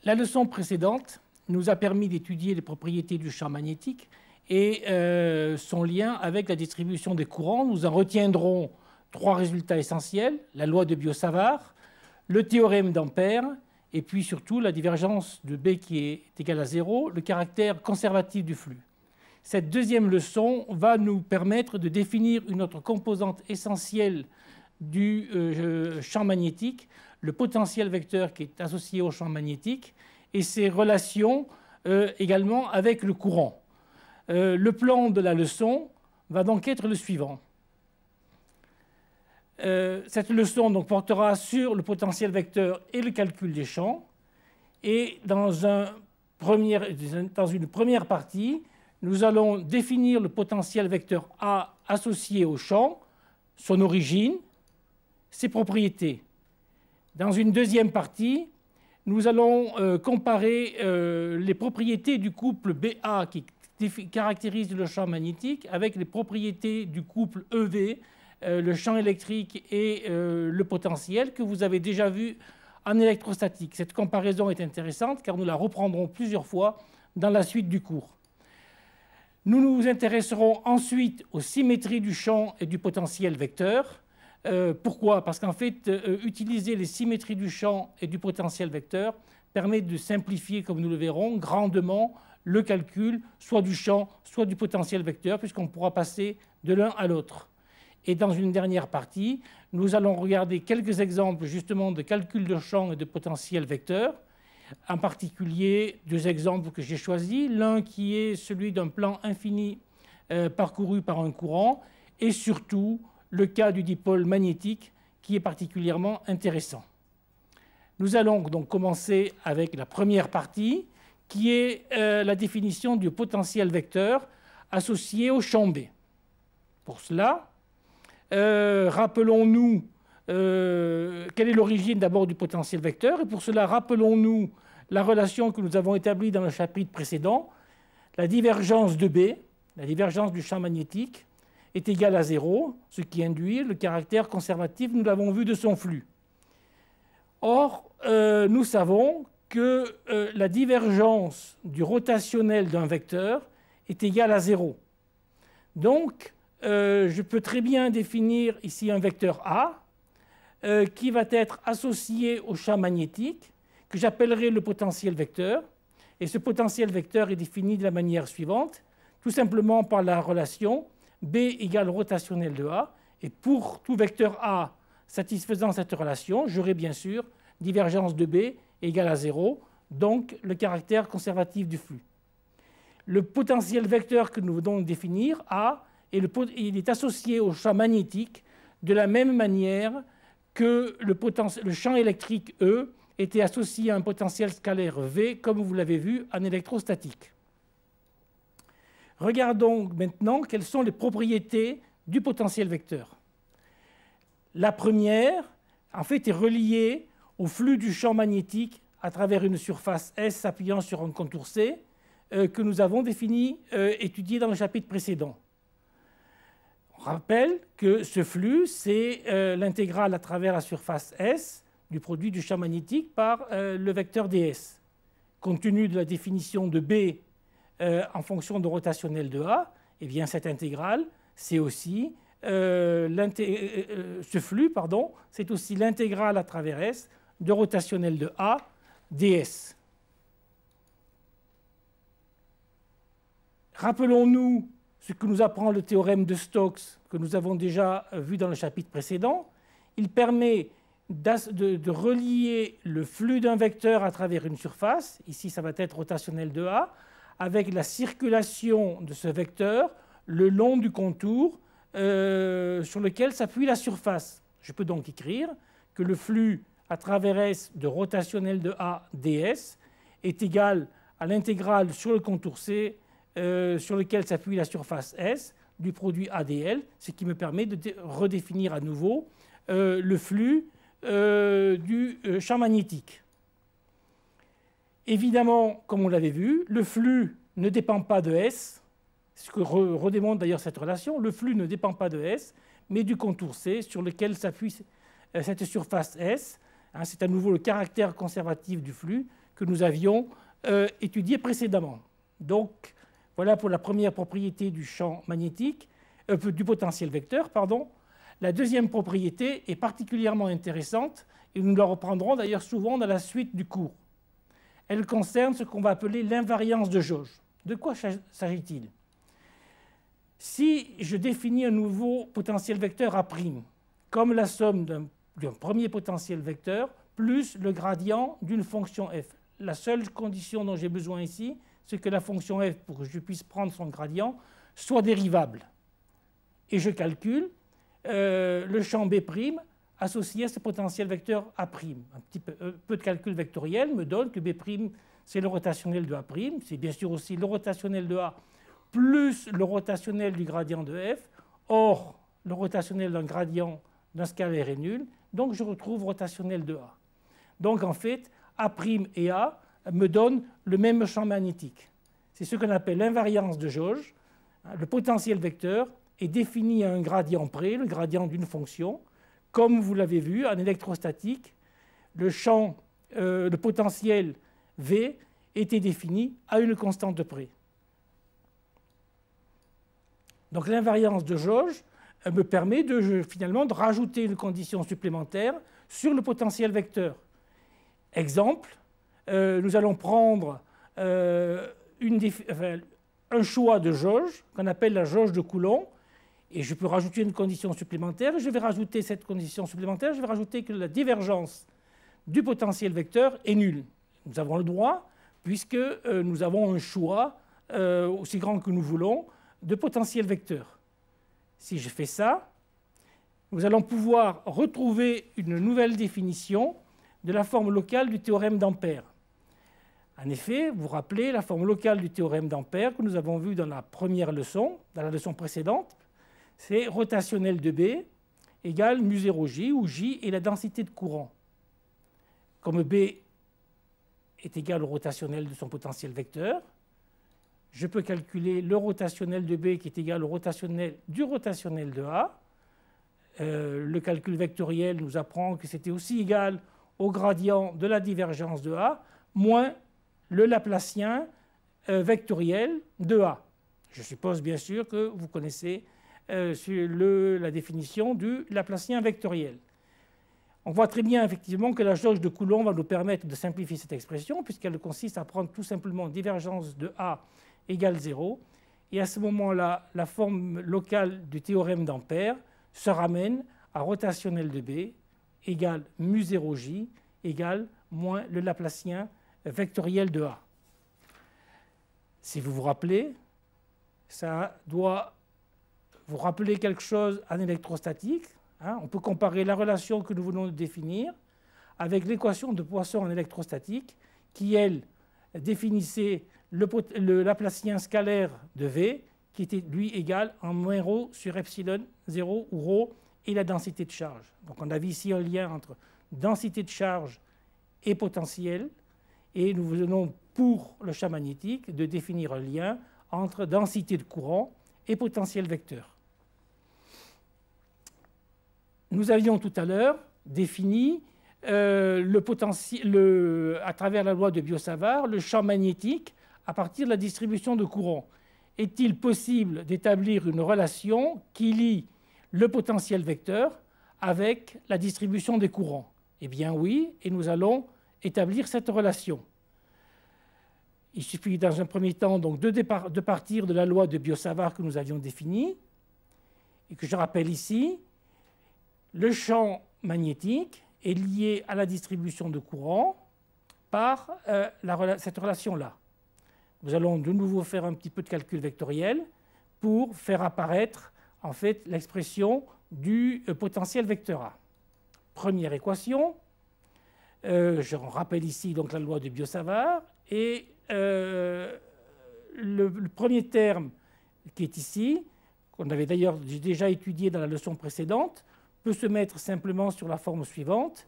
La leçon précédente nous a permis d'étudier les propriétés du champ magnétique et son lien avec la distribution des courants. Nous en retiendrons trois résultats essentiels: la loi de Biot-Savart, le théorème d'Ampère, et puis surtout la divergence de B qui est égale à 0, le caractère conservatif du flux. Cette deuxième leçon va nous permettre de définir une autre composante essentielle du champ magnétique, le potentiel vecteur qui est associé au champ magnétique, et ses relations également avec le courant. Le plan de la leçon va donc être le suivant. Cette leçon donc portera sur le potentiel vecteur et le calcul des champs. Et dans une première partie, nous allons définir le potentiel vecteur A associé au champ, son origine, ses propriétés. Dans une deuxième partie, nous allons comparer les propriétés du couple BA qui caractérise le champ magnétique avec les propriétés du couple EV, le champ électrique et le potentiel, que vous avez déjà vu en électrostatique. Cette comparaison est intéressante car nous la reprendrons plusieurs fois dans la suite du cours. Nous nous intéresserons ensuite aux symétries du champ et du potentiel vecteur. Pourquoi? Parce qu'en fait, utiliser les symétries du champ et du potentiel vecteur permet de simplifier, comme nous le verrons, grandement le calcul, soit du champ, soit du potentiel vecteur, puisqu'on pourra passer de l'un à l'autre. Et dans une dernière partie, nous allons regarder quelques exemples justement de calcul de champ et de potentiel vecteur, en particulier deux exemples que j'ai choisis, l'un qui est celui d'un plan infini parcouru par un courant, et surtout le cas du dipôle magnétique qui est particulièrement intéressant. Nous allons donc commencer avec la première partie qui est la définition du potentiel vecteur associé au champ B. Pour cela, rappelons-nous quelle est l'origine d'abord du potentiel vecteur, et pour cela rappelons-nous la relation que nous avons établie dans le chapitre précédent. La divergence de B, la divergence du champ magnétique, est égale à 0, ce qui induit le caractère conservatif, nous l'avons vu, de son flux. Or, nous savons que la divergence du rotationnel d'un vecteur est égale à 0. Donc, je peux très bien définir ici un vecteur A qui va être associé au champ magnétique, que j'appellerai le potentiel vecteur. Et ce potentiel vecteur est défini de la manière suivante, tout simplement par la relation B égale rotationnel de A. Et pour tout vecteur A satisfaisant cette relation, j'aurai bien sûr divergence de B égale à 0, donc le caractère conservatif du flux. Le potentiel vecteur que nous venons de définir, A, il est associé au champ magnétique de la même manière que le champ électrique E était associé à un potentiel scalaire V, comme vous l'avez vu en électrostatique. Regardons maintenant quelles sont les propriétés du potentiel vecteur. La première, en fait, est reliée au flux du champ magnétique à travers une surface S s'appuyant sur un contour C que nous avons défini, étudié dans le chapitre précédent. On rappelle que ce flux, c'est l'intégrale à travers la surface S du produit du champ magnétique par le vecteur ds. Compte tenu de la définition de B en fonction de rotationnel de A, eh bien cette intégrale, c'est aussi ce flux, c'est aussi l'intégrale à travers S de rotationnel de A ds. Rappelons-nous ce que nous apprend le théorème de Stokes que nous avons déjà vu dans le chapitre précédent. Il permet de relier le flux d'un vecteur à travers une surface, ici ça va être rotationnel de A, avec la circulation de ce vecteur le long du contour sur lequel s'appuie la surface. Je peux donc écrire que le flux à travers S de rotationnel de A ds est égal à l'intégrale sur le contour C sur lequel s'appuie la surface S du produit ADL, ce qui me permet de redéfinir à nouveau le flux du champ magnétique. Évidemment, comme on l'avait vu, le flux ne dépend pas de S, ce que redémontre d'ailleurs cette relation. Le flux ne dépend pas de S, mais du contour C sur lequel s'appuie cette surface S. C'est à nouveau le caractère conservatif du flux que nous avions étudié précédemment. Donc, voilà pour la première propriété du champ magnétique, du potentiel vecteur, pardon. La deuxième propriété est particulièrement intéressante et nous la reprendrons d'ailleurs souvent dans la suite du cours. Elle concerne ce qu'on va appeler l'invariance de jauge. De quoi s'agit-il? Si je définis un nouveau potentiel vecteur A', comme la somme d'un premier potentiel vecteur plus le gradient d'une fonction f. La seule condition dont j'ai besoin ici, c'est que la fonction f, pour que je puisse prendre son gradient, soit dérivable. Et je calcule le champ B' associé à ce potentiel vecteur A'. Un peu de calcul vectoriel me donne que B', c'est le rotationnel de A', c'est bien sûr aussi le rotationnel de A plus le rotationnel du gradient de f. Or, le rotationnel d'un gradient d'un scalaire est nul, donc je retrouve rotationnel de A. Donc en fait, A' et A me donnent le même champ magnétique. C'est ce qu'on appelle l'invariance de jauge. Le potentiel vecteur est défini à un gradient près, le gradient d'une fonction. Comme vous l'avez vu, en électrostatique, le potentiel V était défini à une constante de près. Donc l'invariance de jauge me permet finalement de rajouter une condition supplémentaire sur le potentiel vecteur. Exemple, nous allons prendre un choix de jauge qu'on appelle la jauge de Coulomb, et je peux rajouter une condition supplémentaire. Je vais rajouter cette condition supplémentaire, je vais rajouter que la divergence du potentiel vecteur est nulle. Nous avons le droit, puisque nous avons un choix aussi grand que nous voulons de potentiel vecteur. Si je fais ça, nous allons pouvoir retrouver une nouvelle définition de la forme locale du théorème d'Ampère. En effet, vous vous rappelez la forme locale du théorème d'Ampère que nous avons vue dans la première leçon, dans la leçon précédente, c'est rotationnel de B égale μ0J, où J est la densité de courant. Comme B est égal au rotationnel de son potentiel vecteur, je peux calculer le rotationnel de B qui est égal au rotationnel du rotationnel de A. Le calcul vectoriel nous apprend que c'était aussi égal au gradient de la divergence de A moins le Laplacien vectoriel de A. Je suppose bien sûr que vous connaissez la définition du Laplacien vectoriel. On voit très bien effectivement que la jauge de Coulomb va nous permettre de simplifier cette expression puisqu'elle consiste à prendre tout simplement divergence de A égale 0. Et à ce moment-là, la forme locale du théorème d'Ampère se ramène à rotationnel de B égale μ0J égale moins le Laplacien vectoriel de A. Si vous vous rappelez, ça doit vous rappeler quelque chose en électrostatique. On peut comparer la relation que nous venons de définir avec l'équation de Poisson en électrostatique qui, elle, définissait le Laplacien scalaire de V qui était, lui, égal en moins ρ sur epsilon 0 où ρ est la densité de charge. Donc on a vu ici un lien entre densité de charge et potentiel et nous venons pour le champ magnétique de définir un lien entre densité de courant et potentiel vecteur. Nous avions tout à l'heure défini à travers la loi de Biot-Savart le champ magnétique à partir de la distribution de courant. Est-il possible d'établir une relation qui lie le potentiel vecteur avec la distribution des courants? Eh bien oui, et nous allons établir cette relation. Il suffit dans un premier temps donc, de partir de la loi de Biot-Savart que nous avions définie et que je rappelle ici. Le champ magnétique est lié à la distribution de courant par cette relation-là. Nous allons de nouveau faire un petit peu de calcul vectoriel pour faire apparaître en fait l'expression du potentiel vecteur A. Première équation, je rappelle ici donc la loi de Biot-Savart et le premier terme qui est ici, qu'on avait d'ailleurs déjà étudié dans la leçon précédente, peut se mettre simplement sur la forme suivante.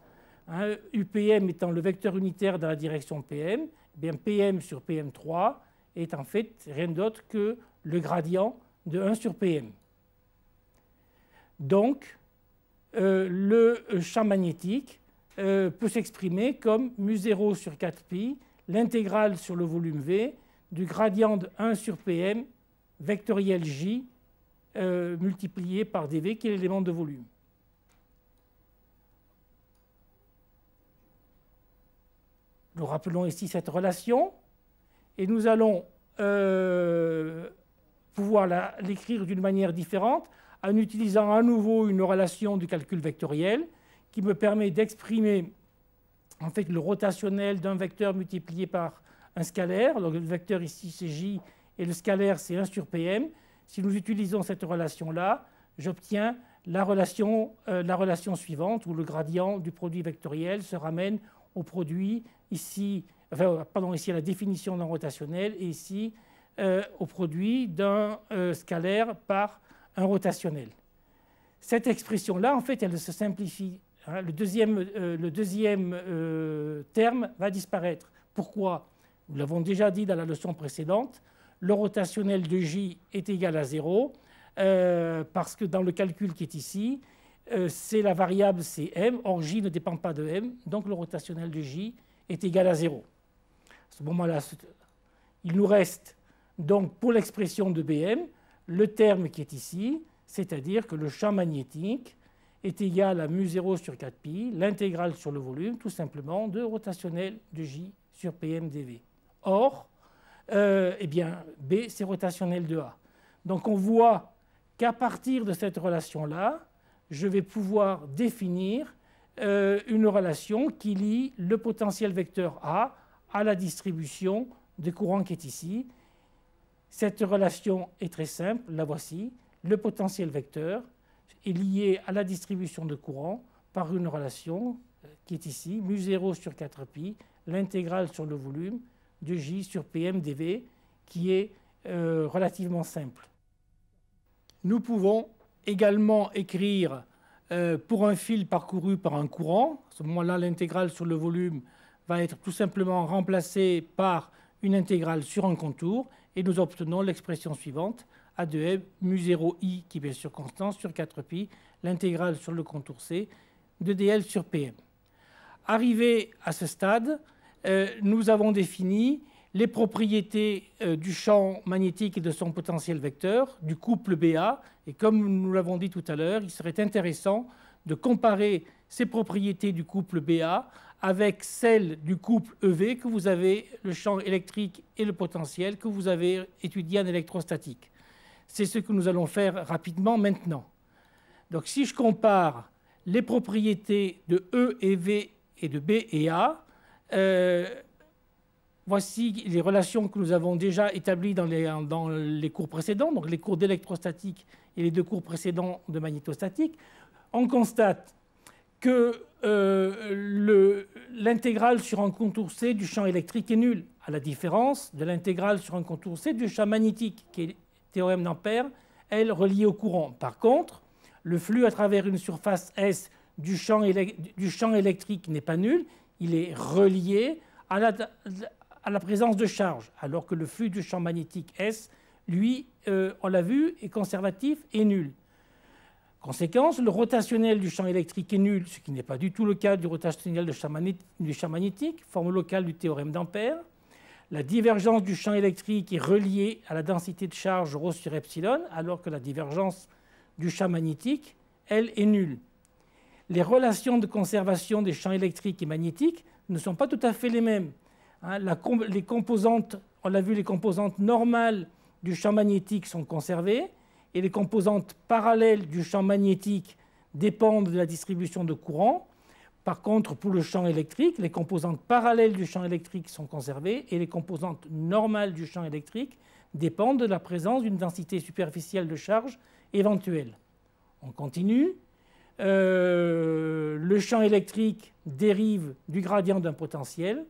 UPM étant le vecteur unitaire dans la direction PM, eh bien PM sur PM3 est en fait rien d'autre que le gradient de 1 sur PM. Donc, le champ magnétique peut s'exprimer comme μ0 sur 4pi, l'intégrale sur le volume V du gradient de 1 sur Pm vectoriel J multiplié par dV qui est l'élément de volume. Nous rappelons ici cette relation et nous allons pouvoir l'écrire d'une manière différente en utilisant à nouveau une relation du calcul vectoriel qui me permet d'exprimer en fait le rotationnel d'un vecteur multiplié par un scalaire. Donc, le vecteur ici c'est J et le scalaire c'est 1 sur Pm. Si nous utilisons cette relation-là, j'obtiens la relation suivante où le gradient du produit vectoriel se ramène au produit ici, ici à la définition d'un rotationnel et ici au produit d'un scalaire par un rotationnel. Cette expression-là, en fait, elle se simplifie. Hein, le deuxième terme va disparaître. Pourquoi? Nous l'avons déjà dit dans la leçon précédente, le rotationnel de J est égal à 0 parce que dans le calcul qui est ici, c'est la variable c'est M, or J ne dépend pas de M, donc le rotationnel de J est égal à 0. À ce moment-là, il nous reste donc pour l'expression de Bm, le terme qui est ici, c'est-à-dire que le champ magnétique est égal à mu0 sur 4pi, l'intégrale sur le volume, tout simplement, de rotationnel de J sur Pm dV. Or, eh bien, B, c'est rotationnel de A. Donc on voit qu'à partir de cette relation-là, je vais pouvoir définir une relation qui lie le potentiel vecteur A à la distribution de courant qui est ici. Cette relation est très simple, la voici. Le potentiel vecteur est lié à la distribution de courant par une relation qui est ici, mu0 sur 4pi, l'intégrale sur le volume de J sur Pm dV, qui est relativement simple. Nous pouvons également écrire pour un fil parcouru par un courant. À ce moment-là, l'intégrale sur le volume va être tout simplement remplacée par une intégrale sur un contour et nous obtenons l'expression suivante, A de M mu0i qui est bien sûr constant sur 4pi, l'intégrale sur le contour C de dl sur Pm. Arrivé à ce stade, nous avons défini les propriétés du champ magnétique et de son potentiel vecteur, du couple BA. Et comme nous l'avons dit tout à l'heure, il serait intéressant de comparer ces propriétés du couple BA avec celles du couple EV que vous avez, le champ électrique et le potentiel que vous avez étudié en électrostatique. C'est ce que nous allons faire rapidement maintenant. Donc si je compare les propriétés de E et V et de B et A, voici les relations que nous avons déjà établies dans les cours précédents, donc les cours d'électrostatique et les 2 cours précédents de magnétostatique. On constate que l'intégrale sur un contour C du champ électrique est nulle, à la différence de l'intégrale sur un contour C du champ magnétique, qui est le théorème d'Ampère, elle reliée au courant. Par contre, le flux à travers une surface S du champ électrique n'est pas nul, il est relié à la présence de charge, alors que le flux du champ magnétique S, lui, on l'a vu, est conservatif et nul. Conséquence, le rotationnel du champ électrique est nul, ce qui n'est pas du tout le cas du rotationnel du champ magnétique, forme locale du théorème d'Ampère. La divergence du champ électrique est reliée à la densité de charge ρ sur epsilon, alors que la divergence du champ magnétique, elle, est nulle. Les relations de conservation des champs électriques et magnétiques ne sont pas tout à fait les mêmes. Les composantes, on l'a vu, les composantes normales du champ magnétique sont conservées et les composantes parallèles du champ magnétique dépendent de la distribution de courant. Par contre, pour le champ électrique, les composantes parallèles du champ électrique sont conservées et les composantes normales du champ électrique dépendent de la présence d'une densité superficielle de charge éventuelle. On continue. Le champ électrique dérive du gradient d'un potentiel,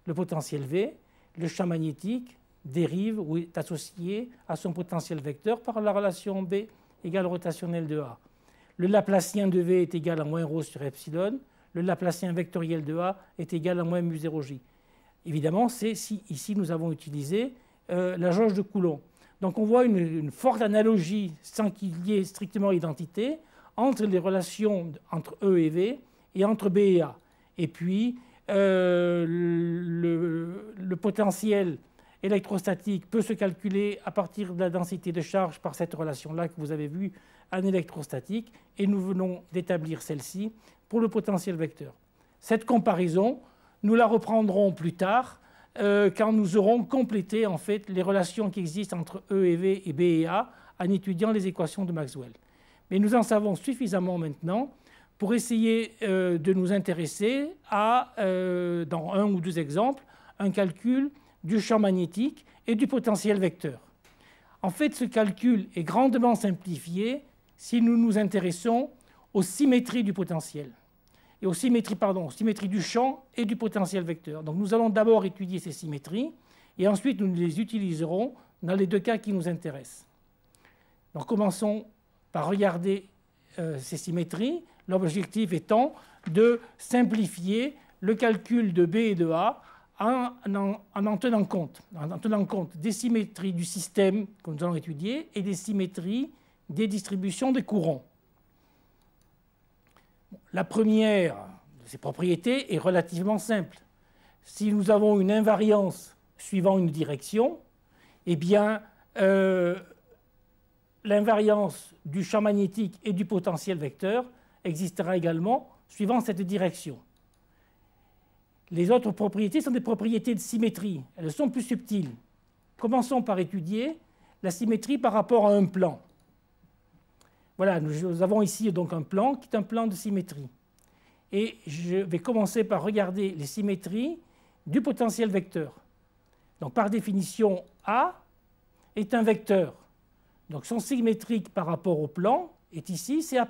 le potentiel V. Le champ magnétique dérive ou est associé à son potentiel vecteur par la relation B égale rotationnel de A. Le Laplacien de V est égal à moins ρ sur epsilon. Le Laplacien vectoriel de A est égal à moins mu0j. Évidemment, c'est si ici nous avons utilisé la jauge de Coulomb. Donc on voit une forte analogie, sans qu'il y ait strictement identité, entre les relations entre E et V et entre B et A. Et puis le potentiel électrostatique peut se calculer à partir de la densité de charge par cette relation-là que vous avez vue en électrostatique, et nous venons d'établir celle-ci pour le potentiel vecteur. Cette comparaison, nous la reprendrons plus tard quand nous aurons complété en fait les relations qui existent entre E et V et B et A en étudiant les équations de Maxwell. Mais nous en savons suffisamment maintenant pour essayer de nous intéresser à, dans un ou deux exemples, un calcul du champ magnétique et du potentiel vecteur. En fait, ce calcul est grandement simplifié si nous nous intéressons aux symétries du potentiel, et aux symétries du champ et du potentiel vecteur. Donc nous allons d'abord étudier ces symétries, et ensuite nous les utiliserons dans les deux cas qui nous intéressent. Donc commençons par regarder ces symétries, l'objectif étant de simplifier le calcul de B et de A en tenant compte des symétries du système que nous allons étudier et des symétries des distributions des courants. La première de ces propriétés est relativement simple. Si nous avons une invariance suivant une direction, eh bien, l'invariance du champ magnétique et du potentiel vecteur existera également suivant cette direction. Les autres propriétés sont des propriétés de symétrie. Elles sont plus subtiles. Commençons par étudier la symétrie par rapport à un plan. Voilà, nous avons ici donc un plan qui est un plan de symétrie. Et je vais commencer par regarder les symétries du potentiel vecteur. Donc par définition, A est un vecteur. Donc son symétrique par rapport au plan est ici, c'est A'.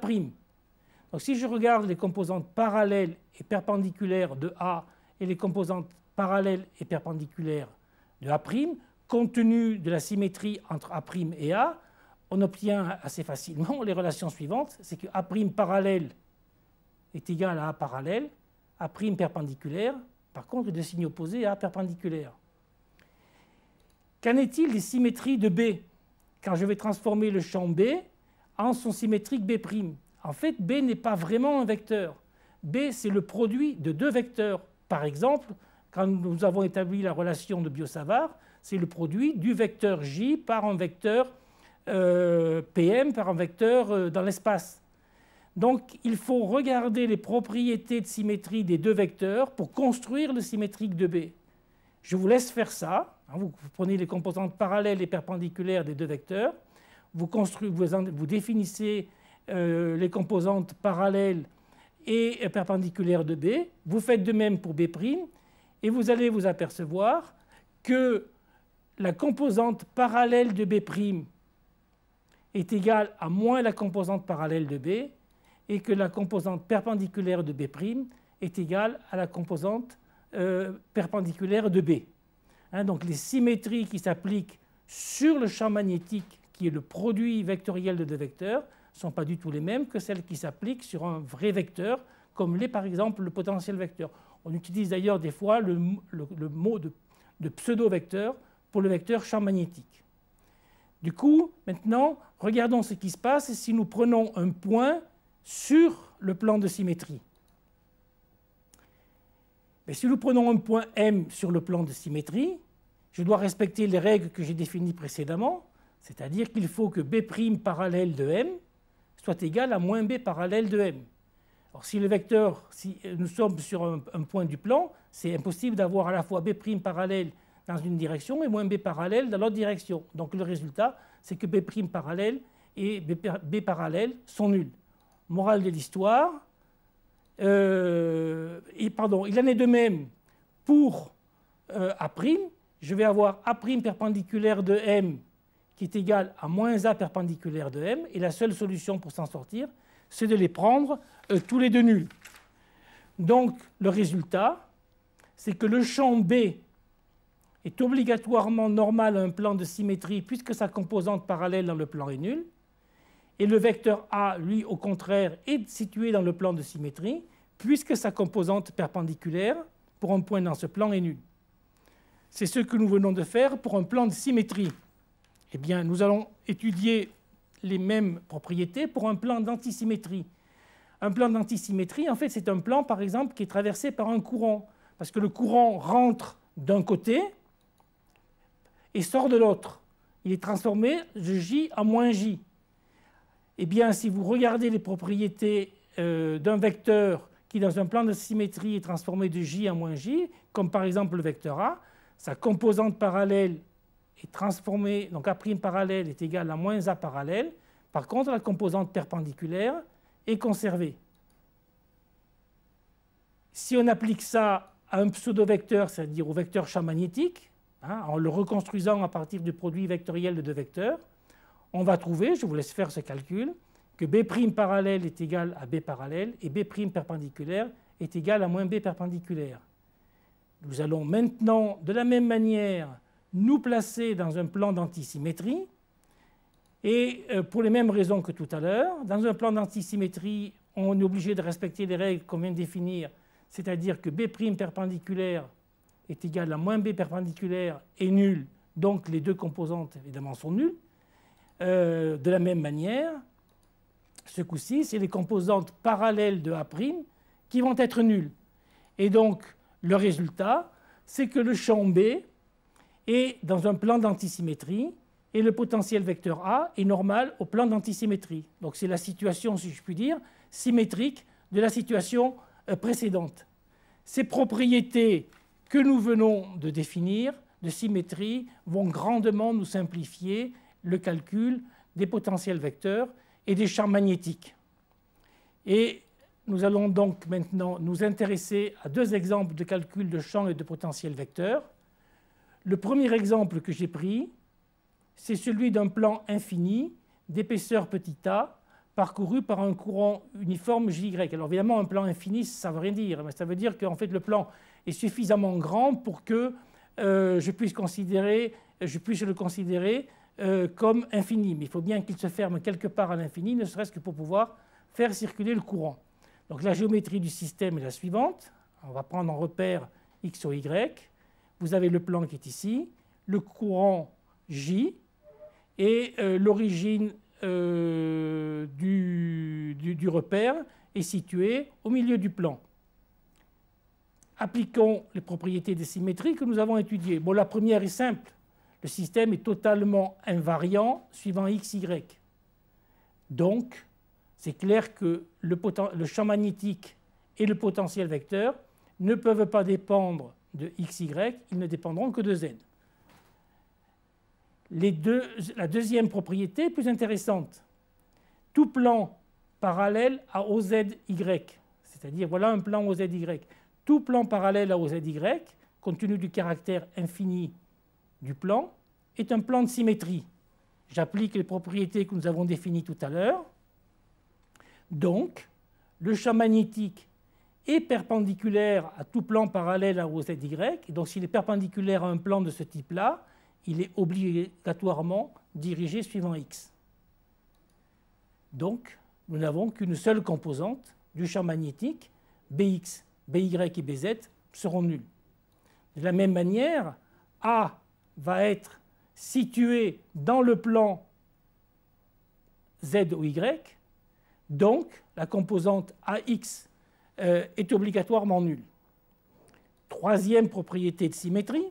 Donc si je regarde les composantes parallèles et perpendiculaires de A et les composantes parallèles et perpendiculaires de A', compte tenu de la symétrie entre A' et A, on obtient assez facilement les relations suivantes. C'est que A' parallèle est égal à A parallèle, A' perpendiculaire, par contre, de signe opposé à A perpendiculaire. Qu'en est-il des symétries de B quand je vais transformer le champ B en son symétrique B'? En fait, B n'est pas vraiment un vecteur. B, c'est le produit de deux vecteurs. Par exemple, quand nous avons établi la relation de Biot-Savart, c'est le produit du vecteur J par un vecteur PM, par un vecteur dans l'espace. Donc, il faut regarder les propriétés de symétrie des deux vecteurs pour construire le symétrique de B. Je vous laisse faire ça. Vous prenez les composantes parallèles et perpendiculaires des deux vecteurs, vous définissez les composantes parallèles et perpendiculaires de B, vous faites de même pour B', et vous allez vous apercevoir que la composante parallèle de B' est égale à moins la composante parallèle de B, et que la composante perpendiculaire de B' est égale à la composante perpendiculaire de B. Donc les symétries qui s'appliquent sur le champ magnétique, qui est le produit vectoriel de deux vecteurs, ne sont pas du tout les mêmes que celles qui s'appliquent sur un vrai vecteur, comme l'est par exemple le potentiel vecteur. On utilise d'ailleurs des fois le mot de pseudo-vecteur pour le vecteur champ magnétique. Du coup, maintenant, regardons ce qui se passe si nous prenons un point sur le plan de symétrie. Mais si nous prenons un point M sur le plan de symétrie, je dois respecter les règles que j'ai définies précédemment, c'est-à-dire qu'il faut que B' parallèle de M soit égal à moins B parallèle de M. Alors si nous sommes sur un point du plan, c'est impossible d'avoir à la fois B' parallèle dans une direction et moins B parallèle dans l'autre direction. Donc le résultat, c'est que B' parallèle et B parallèle sont nuls. Morale de l'histoire, il en est de même pour A'. Je vais avoir A' perpendiculaire de M qui est égal à moins A perpendiculaire de M, et la seule solution pour s'en sortir, c'est de les prendre tous les deux nuls. Donc le résultat, c'est que le champ B est obligatoirement normal à un plan de symétrie puisque sa composante parallèle dans le plan est nulle, et le vecteur A, lui, au contraire, est situé dans le plan de symétrie puisque sa composante perpendiculaire pour un point dans ce plan est nulle. C'est ce que nous venons de faire pour un plan de symétrie. Eh bien, nous allons étudier les mêmes propriétés pour un plan d'antisymétrie. Un plan d'antisymétrie, en fait, c'est un plan, par exemple, qui est traversé par un courant. parce que le courant rentre d'un côté et sort de l'autre. Il est transformé de J en moins J. Eh bien, si vous regardez les propriétés d'un vecteur qui, dans un plan de symétrie, est transformé de J en moins J, comme par exemple le vecteur A, sa composante parallèle est transformée, donc A' parallèle est égal à moins A parallèle. Par contre, la composante perpendiculaire est conservée. Si on applique ça à un pseudo-vecteur, c'est-à-dire au vecteur champ magnétique, en le reconstruisant à partir du produit vectoriel de deux vecteurs, on va trouver, je vous laisse faire ce calcul, que B' parallèle est égal à B parallèle et B' perpendiculaire est égal à moins B perpendiculaire. Nous allons maintenant, de la même manière, nous placer dans un plan d'antisymétrie. Et pour les mêmes raisons que tout à l'heure, dans un plan d'antisymétrie, on est obligé de respecter les règles qu'on vient de définir, c'est-à-dire que B' perpendiculaire est égal à moins B perpendiculaire est nul, donc les deux composantes évidemment sont nulles. De la même manière, ce coup-ci, c'est les composantes parallèles de A' qui vont être nulles. Et donc, le résultat, c'est que le champ B est dans un plan d'antisymétrie et le potentiel vecteur A est normal au plan d'antisymétrie. Donc c'est la situation, si je puis dire, symétrique de la situation précédente. Ces propriétés que nous venons de définir de symétrie vont grandement nous simplifier le calcul des potentiels vecteurs et des champs magnétiques. Et nous allons donc maintenant nous intéresser à deux exemples de calcul de champs et de potentiels vecteurs. Le premier exemple que j'ai pris, c'est celui d'un plan infini d'épaisseur petit a parcouru par un courant uniforme Jy. Alors évidemment, un plan infini, ça ne veut rien dire, mais ça veut dire qu'en fait le plan est suffisamment grand pour que je puisse le considérer comme infini. Mais il faut bien qu'il se ferme quelque part à l'infini, ne serait-ce que pour pouvoir faire circuler le courant. Donc la géométrie du système est la suivante. On va prendre en repère x ou y. Vous avez le plan qui est ici, le courant J, et l'origine du repère est située au milieu du plan. Appliquons les propriétés des symétries que nous avons étudiées. Bon, la première est simple. Le système est totalement invariant suivant x, y. Donc, c'est clair que le champ magnétique et le potentiel vecteur ne peuvent pas dépendre de x, y, ils ne dépendront que de z. La deuxième propriété est plus intéressante. Tout plan parallèle à OZ, Y, c'est-à-dire voilà un plan OZ, Y. Tout plan parallèle à OZ, Y, compte tenu du caractère infini du plan, est un plan de symétrie. J'applique les propriétés que nous avons définies tout à l'heure. Donc, le champ magnétique est perpendiculaire à tout plan parallèle à OZ, Y. Et donc, s'il est perpendiculaire à un plan de ce type-là, il est obligatoirement dirigé suivant x. Donc, nous n'avons qu'une seule composante du champ magnétique, Bx, By et Bz seront nuls. De la même manière, A va être situé dans le plan Z ou Y, donc la composante AX est obligatoirement nulle. Troisième propriété de symétrie,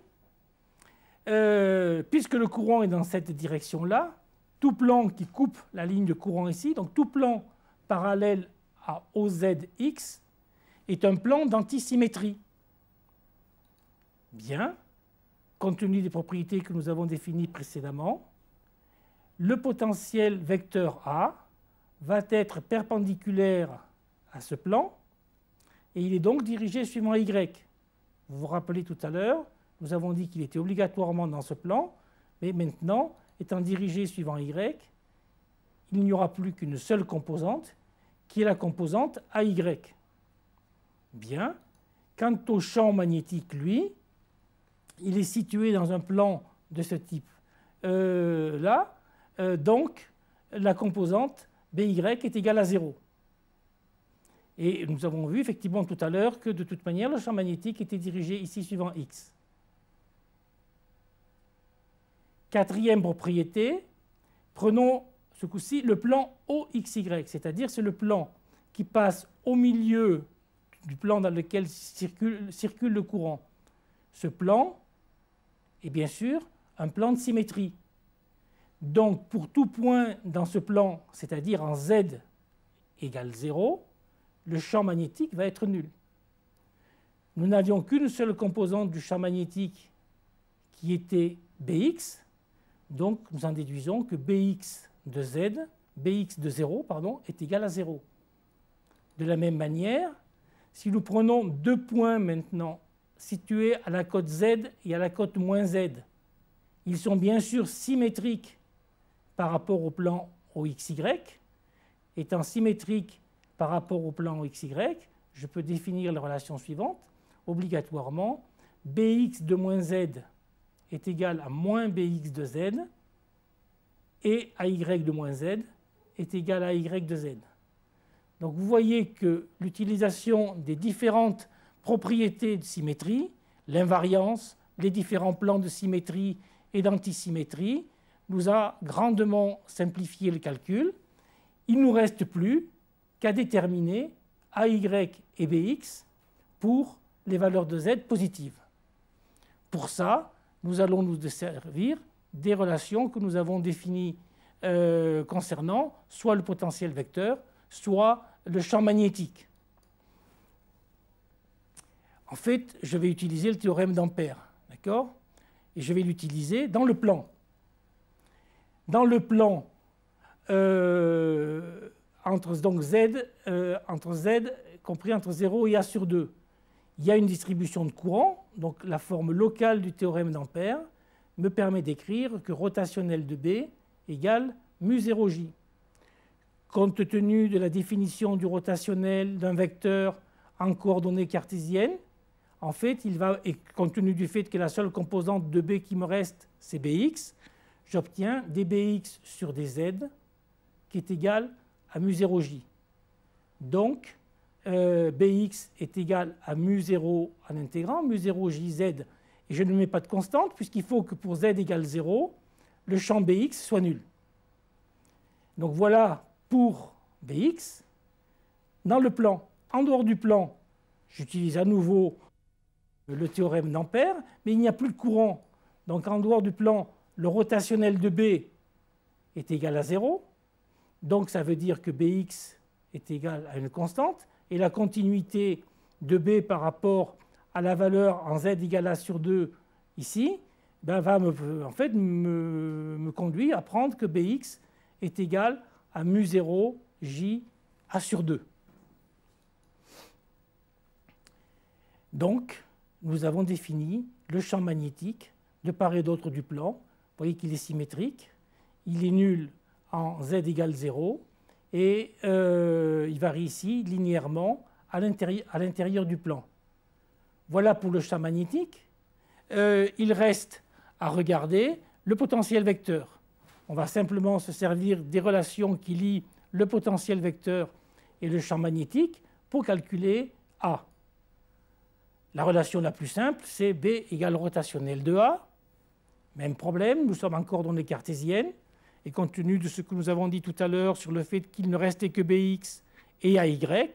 puisque le courant est dans cette direction-là, tout plan qui coupe la ligne de courant ici, donc tout plan parallèle à OZX, est un plan d'antisymétrie. Bien, compte tenu des propriétés que nous avons définies précédemment, le potentiel vecteur A va être perpendiculaire à ce plan et il est donc dirigé suivant Y. Vous vous rappelez tout à l'heure, nous avons dit qu'il était obligatoirement dans ce plan, mais maintenant, étant dirigé suivant Y, il n'y aura plus qu'une seule composante, qui est la composante AY. Bien. Quant au champ magnétique, lui, il est situé dans un plan de ce type là, donc la composante BY est égale à 0. Et nous avons vu effectivement tout à l'heure que de toute manière, le champ magnétique était dirigé ici suivant X. Quatrième propriété, prenons ce coup-ci le plan OXY, c'est-à-dire c'est le plan qui passe au milieu du plan dans lequel circule le courant. Ce plan est bien sûr un plan de symétrie. Donc pour tout point dans ce plan, c'est-à-dire en Z égale 0, le champ magnétique va être nul. Nous n'avions qu'une seule composante du champ magnétique qui était Bx, donc nous en déduisons que Bx de Z, Bx de 0 pardon, est égal à 0. De la même manière, si nous prenons deux points maintenant situés à la cote Z et à la cote moins Z, ils sont bien sûr symétriques par rapport au plan OXY. Étant symétriques par rapport au plan OXY, je peux définir la relation suivante. Obligatoirement, Bx de moins Z est égal à moins Bx de Z et AY de moins Z est égal à AY de Z. Donc vous voyez que l'utilisation des différentes propriétés de symétrie, l'invariance, les différents plans de symétrie et d'antisymétrie, nous a grandement simplifié le calcul. Il ne nous reste plus qu'à déterminer AY et Bx pour les valeurs de Z positives. Pour ça, nous allons nous servir des relations que nous avons définies concernant soit le potentiel vecteur, soit le champ magnétique. En fait, je vais utiliser le théorème d'Ampère, d'accord? Et je vais l'utiliser dans le plan. Dans le plan entre Z compris entre 0 et A sur 2, il y a une distribution de courant, donc la forme locale du théorème d'Ampère me permet d'écrire que rotationnel de B égale mu0j. Compte tenu de la définition du rotationnel d'un vecteur en coordonnées cartésiennes, en fait, et compte tenu du fait que la seule composante de B qui me reste, c'est Bx, j'obtiens dBx sur dz qui est égal à mu0j. Donc, Bx est égal à mu0 en intégrant, mu0jz, et je ne mets pas de constante, puisqu'il faut que pour z égale 0, le champ Bx soit nul. Donc voilà pour Bx. Dans le plan, en dehors du plan, j'utilise à nouveau le théorème d'Ampère, mais il n'y a plus de courant. Donc en dehors du plan, le rotationnel de B est égal à 0. Donc ça veut dire que Bx est égal à une constante. Et la continuité de B par rapport à la valeur en z égale A sur 2 ici, va me conduire à prendre que Bx est égal à mu0 j A sur 2. Donc, nous avons défini le champ magnétique de part et d'autre du plan. Vous voyez qu'il est symétrique, il est nul en z égale 0 et il varie ici linéairement à l'intérieur du plan. Voilà pour le champ magnétique. Il reste à regarder le potentiel vecteur. On va simplement se servir des relations qui lient le potentiel vecteur et le champ magnétique pour calculer A. La relation la plus simple, c'est B égale rotationnel de A. Même problème, nous sommes en coordonnées cartésiennes. Et compte tenu de ce que nous avons dit tout à l'heure sur le fait qu'il ne restait que Bx et AY,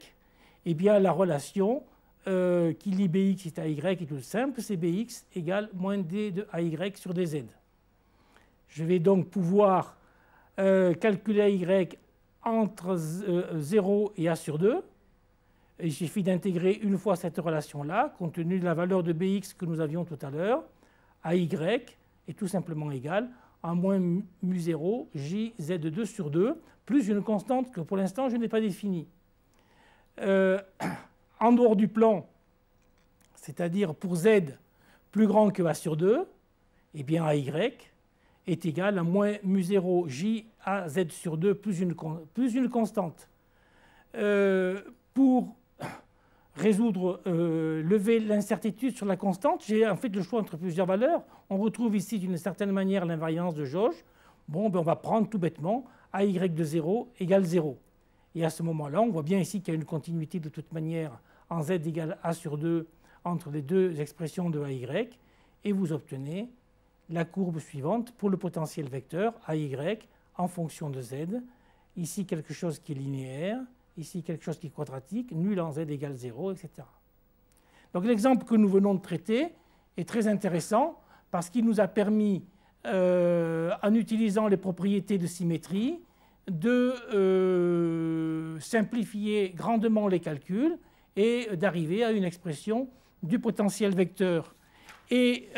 eh bien la relation qui lie Bx et AY est toute simple, c'est Bx égale moins D de AY sur dz. Je vais donc pouvoir calculer AY entre 0 et A sur 2. Il suffit d'intégrer une fois cette relation-là, compte tenu de la valeur de Bx que nous avions tout à l'heure. AY est tout simplement égal à moins mu0 j z2 sur 2, plus une constante que pour l'instant je n'ai pas définie. En dehors du plan, c'est-à-dire pour z plus grand que A sur 2, eh bien AY est égal à moins mu0 j a z sur 2 plus une constante. Pour résoudre, lever l'incertitude sur la constante, j'ai en fait le choix entre plusieurs valeurs. On retrouve ici d'une certaine manière l'invariance de jauge. Bon, on va prendre tout bêtement AY de 0 égale 0. Et à ce moment-là, on voit bien ici qu'il y a une continuité de toute manière en z égale A sur 2 entre les deux expressions de AY. Et vous obtenez la courbe suivante pour le potentiel vecteur AY en fonction de z. Ici, quelque chose qui est linéaire ici quelque chose qui est quadratique, nul en z égale 0, etc. Donc l'exemple que nous venons de traiter est très intéressant parce qu'il nous a permis, en utilisant les propriétés de symétrie, de simplifier grandement les calculs et d'arriver à une expression du potentiel vecteur et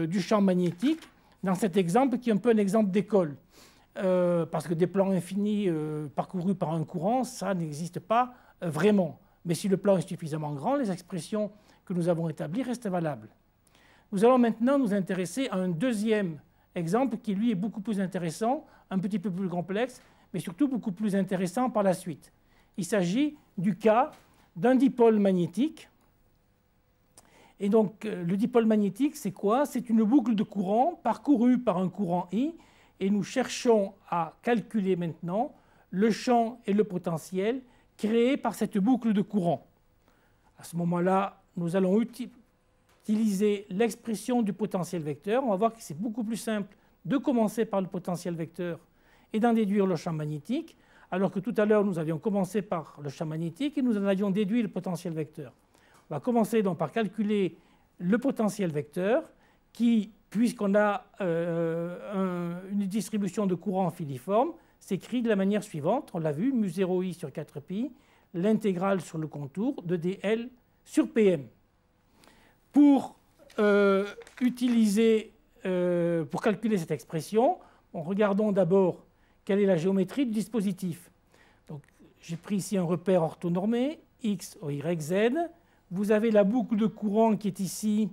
du champ magnétique dans cet exemple qui est un peu un exemple d'école. Parce que des plans infinis parcourus par un courant, ça n'existe pas vraiment. Mais si le plan est suffisamment grand, les expressions que nous avons établies restent valables. Nous allons maintenant nous intéresser à un deuxième exemple qui, lui, est beaucoup plus intéressant, un petit peu plus complexe, mais surtout beaucoup plus intéressant par la suite. Il s'agit du cas d'un dipôle magnétique. Et donc, le dipôle magnétique, c'est quoi? C'est une boucle de courant parcourue par un courant I, et nous cherchons à calculer maintenant le champ et le potentiel créés par cette boucle de courant. À ce moment-là, nous allons utiliser l'expression du potentiel vecteur. On va voir que c'est beaucoup plus simple de commencer par le potentiel vecteur et d'en déduire le champ magnétique, alors que tout à l'heure, nous avions commencé par le champ magnétique et nous en avions déduit le potentiel vecteur. On va commencer donc par calculer le potentiel vecteur qui, puisqu'on a une distribution de courant filiforme, s'écrit de la manière suivante. On l'a vu, mu0i sur 4pi, l'intégrale sur le contour de dl sur pm. Pour calculer cette expression, regardons d'abord quelle est la géométrie du dispositif. J'ai pris ici un repère orthonormé, x, y, z. Vous avez la boucle de courant qui est ici,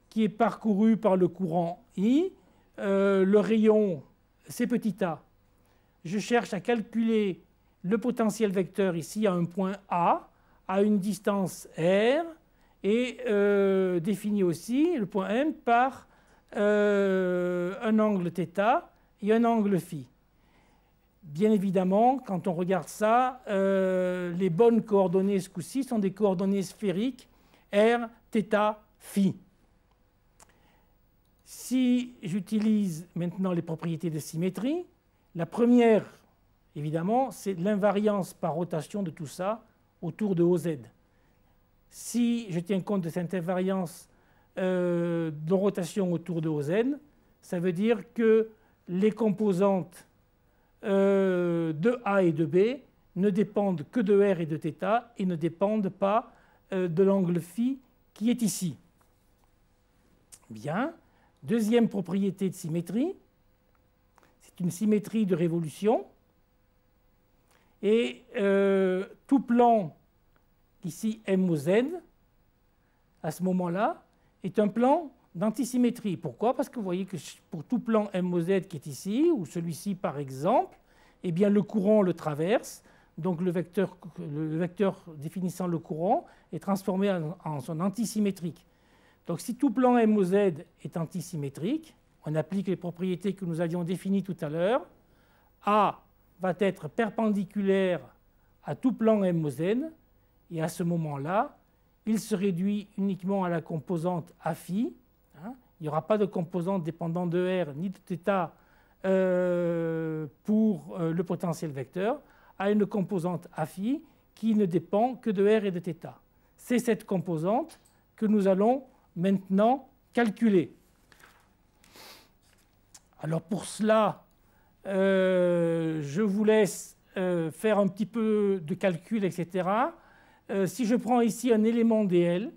qui est parcouru par le courant I. Le rayon, c'est petit a. Je cherche à calculer le potentiel vecteur ici à un point A, à une distance r, et définit aussi le point M par un angle θ et un angle φ. Bien évidemment, quand on regarde ça, les bonnes coordonnées ce coup-ci sont des coordonnées sphériques r, θ, φ. Si j'utilise maintenant les propriétés de symétrie, la première, évidemment, c'est l'invariance par rotation de tout ça autour de OZ. Si je tiens compte de cette invariance de rotation autour de OZ, ça veut dire que les composantes de A et de B ne dépendent que de R et de θ et ne dépendent pas de l'angle φ qui est ici. Bien. Deuxième propriété de symétrie, c'est une symétrie de révolution. Et tout plan, ici MOZ, à ce moment-là, est un plan d'antisymétrie. Pourquoi? Parce que vous voyez que pour tout plan MOZ qui est ici, ou celui-ci par exemple, eh bien le courant le traverse. Donc le vecteur définissant le courant est transformé en son antisymétrique. Donc si tout plan MOZ est antisymétrique, on applique les propriétés que nous avions définies tout à l'heure. A va être perpendiculaire à tout plan MOZ, et à ce moment-là, il se réduit uniquement à la composante A phi. Il n'y aura pas de composante dépendant de R ni de θ pour le potentiel vecteur, à une composante A phi qui ne dépend que de R et de θ. C'est cette composante que nous allons maintenant calculer. Alors pour cela, je vous laisse faire un petit peu de calcul, etc. Si je prends ici un élément dl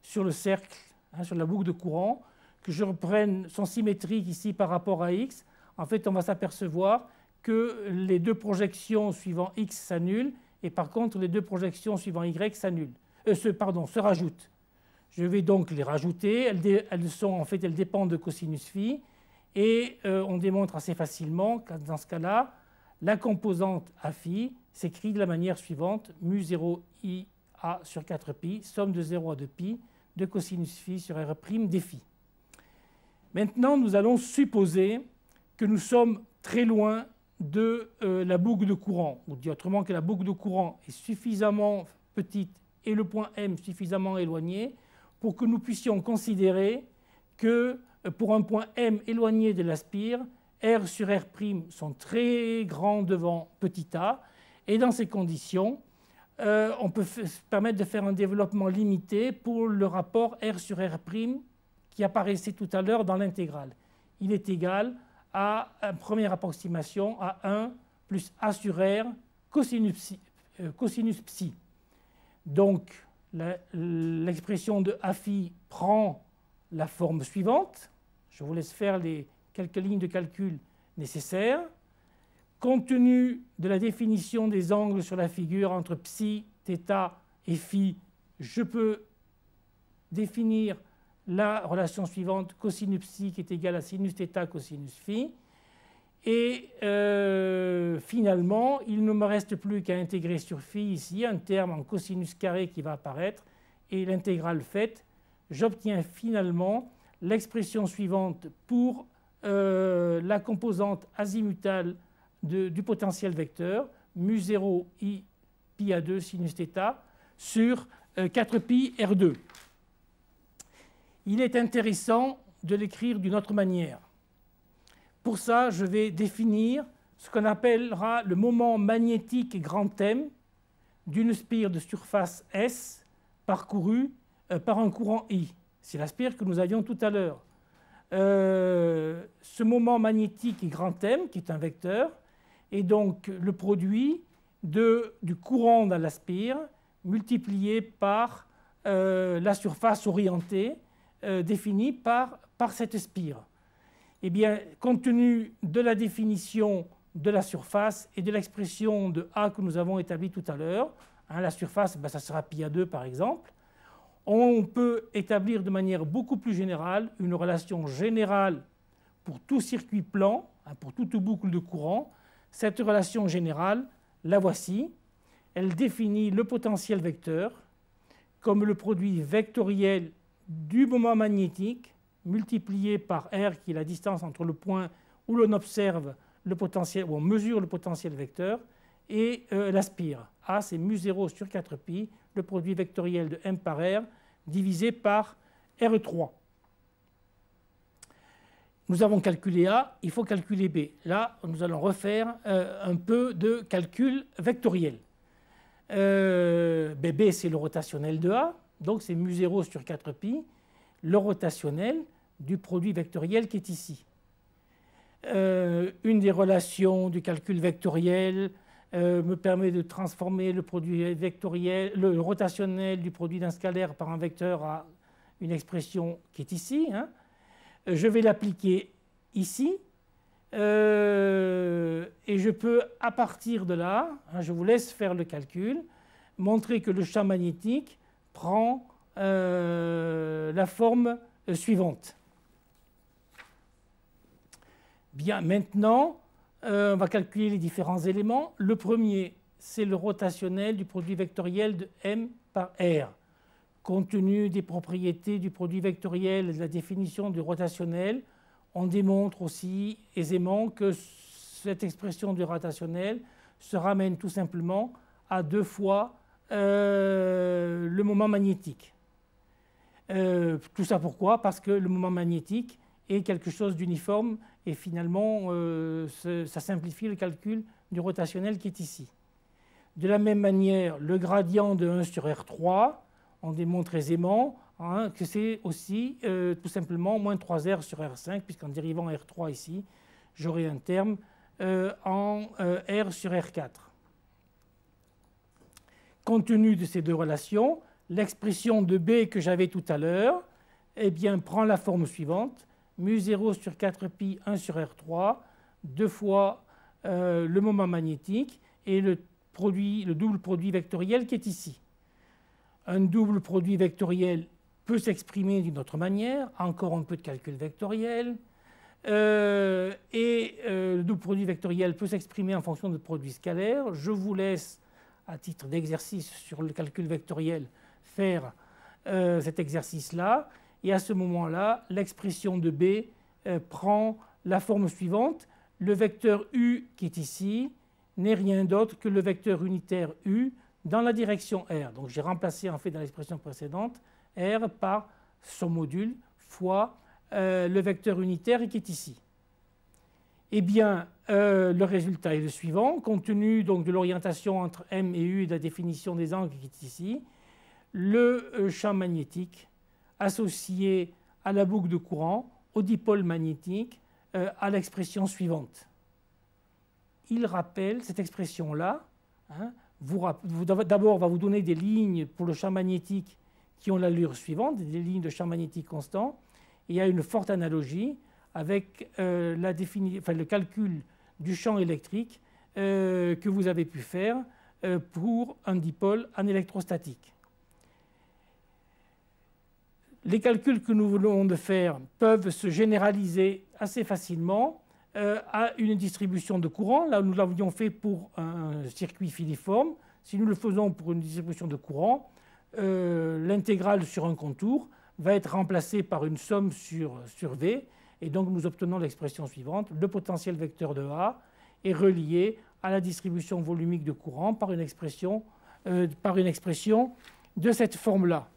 sur le cercle, sur la boucle de courant, que je reprenne son symétrique ici par rapport à x, en fait on va s'apercevoir que les deux projections suivant x s'annulent et par contre les deux projections suivant y s'annulent, se rajoutent. Je vais donc les rajouter, elles dépendent de cosinus phi, et on démontre assez facilement que dans ce cas-là, la composante A phi s'écrit de la manière suivante, mu0 ia sur 4pi, somme de 0 à 2pi, de cosinus phi sur r' des phi. Maintenant, nous allons supposer que nous sommes très loin de la boucle de courant, ou dit autrement que la boucle de courant est suffisamment petite et le point M suffisamment éloigné pour que nous puissions considérer que pour un point M éloigné de la spire, R sur R' sont très grands devant petit a, Et dans ces conditions, on peut se permettre de faire un développement limité pour le rapport R sur R' qui apparaissait tout à l'heure dans l'intégrale. Il est égal à une première approximation à 1 plus A sur R cosinus psi. Donc l'expression de A phi prend la forme suivante. Je vous laisse faire les quelques lignes de calcul nécessaires. Compte tenu de la définition des angles sur la figure entre psi, θ et phi, je peux définir la relation suivante, cosinus psi qui est égale à sinus θ cosinus phi. Et finalement, il ne me reste plus qu'à intégrer sur phi ici un terme en cosinus carré qui va apparaître. Et l'intégrale faite, j'obtiens finalement l'expression suivante pour la composante azimutale du potentiel vecteur, mu0 i pi a2 sinus θ sur 4pi r2. Il est intéressant de l'écrire d'une autre manière. Pour ça, je vais définir ce qu'on appellera le moment magnétique grand M d'une spire de surface S parcourue par un courant I. C'est la spire que nous avions tout à l'heure. Ce moment magnétique grand M, qui est un vecteur, est donc le produit du courant dans la spire multiplié par la surface orientée définie par cette spire. Eh bien, compte tenu de la définition de la surface et de l'expression de A que nous avons établie tout à l'heure, la surface, ça sera pi A2 par exemple, on peut établir de manière beaucoup plus générale une relation générale pour tout circuit plan, pour toute boucle de courant. Cette relation générale, la voici. Elle définit le potentiel vecteur comme le produit vectoriel du moment magnétique multiplié par R, qui est la distance entre le point où l'on observe le potentiel, où on mesure le potentiel vecteur, et la spire. A, c'est mu0 sur 4pi, le produit vectoriel de M par R, divisé par R3. Nous avons calculé A, il faut calculer B. Là, nous allons refaire un peu de calcul vectoriel. B, c'est le rotationnel de A, donc c'est mu0 sur 4pi, le rotationnel du produit vectoriel qui est ici. Une des relations du calcul vectoriel me permet de transformer le produit vectoriel, le rotationnel du produit d'un scalaire par un vecteur à une expression qui est ici. Je vais l'appliquer ici et je peux, à partir de là, je vous laisse faire le calcul, montrer que le champ magnétique prend la forme suivante. Bien, maintenant, on va calculer les différents éléments. Le premier, c'est le rotationnel du produit vectoriel de M par R. Compte tenu des propriétés du produit vectoriel et de la définition du rotationnel, on démontre aussi aisément que cette expression du rotationnel se ramène tout simplement à 2 fois le moment magnétique. Tout ça pourquoi? Parce que le moment magnétique est quelque chose d'uniforme et finalement ça simplifie le calcul du rotationnel qui est ici. De la même manière, le gradient de 1 sur R3, on démontre aisément que c'est aussi tout simplement moins 3R sur R5, puisqu'en dérivant R3 ici, j'aurai un terme en R sur R4. Compte tenu de ces deux relations, l'expression de B que j'avais tout à l'heure prend la forme suivante, mu0 sur 4pi 1 sur R3, 2 fois le moment magnétique et le double produit vectoriel qui est ici. Un double produit vectoriel peut s'exprimer d'une autre manière, encore un peu de calcul vectoriel, le double produit vectoriel peut s'exprimer en fonction de produits scalaires. Je vous laisse, à titre d'exercice sur le calcul vectoriel, faire cet exercice-là. Et à ce moment-là, l'expression de B prend la forme suivante. Le vecteur U qui est ici n'est rien d'autre que le vecteur unitaire U dans la direction R. Donc j'ai remplacé en fait dans l'expression précédente R par son module fois le vecteur unitaire qui est ici. Eh bien, le résultat est le suivant. Compte tenu donc, de l'orientation entre M et U et de la définition des angles qui est ici, le champ magnétique associé à la boucle de courant, au dipôle magnétique, à l'expression suivante. Il rappelle cette expression-là. Hein, d'abord, va vous donner des lignes pour le champ magnétique qui ont l'allure suivante, des lignes de champ magnétique constant. Et il y a une forte analogie avec le calcul du champ électrique que vous avez pu faire pour un dipôle en électrostatique. Les calculs que nous venons de faire peuvent se généraliser assez facilement à une distribution de courant. Là, nous l'avions fait pour un circuit filiforme. Si nous le faisons pour une distribution de courant, l'intégrale sur un contour va être remplacée par une somme sur V. Et donc, nous obtenons l'expression suivante. Le potentiel vecteur de A est relié à la distribution volumique de courant par une expression de cette forme-là.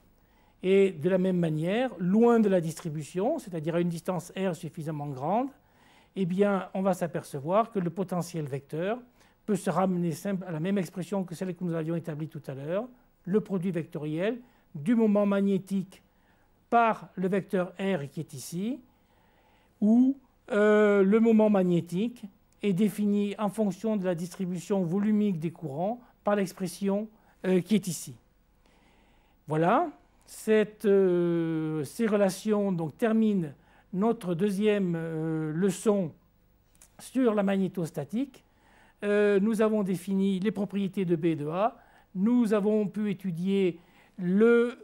Et de la même manière, loin de la distribution, c'est-à-dire à une distance r suffisamment grande, eh bien, on va s'apercevoir que le potentiel vecteur peut se ramener à la même expression que celle que nous avions établie tout à l'heure, le produit vectoriel du moment magnétique par le vecteur r qui est ici, où le moment magnétique est défini en fonction de la distribution volumique des courants par l'expression qui est ici. Voilà. Ces relations donc, terminent notre deuxième leçon sur la magnétostatique. Nous avons défini les propriétés de B et de A. Nous avons pu étudier les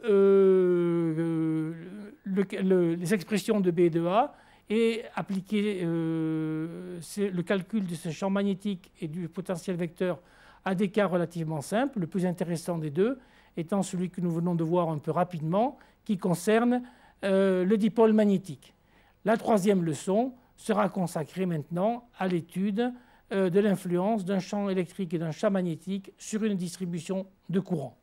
expressions de B et de A et appliquer le calcul de ce champ magnétique et du potentiel vecteur à des cas relativement simples. Le plus intéressant des deux étant celui que nous venons de voir un peu rapidement, qui concerne le dipôle magnétique. La troisième leçon sera consacrée maintenant à l'étude de l'influence d'un champ électrique et d'un champ magnétique sur une distribution de courant.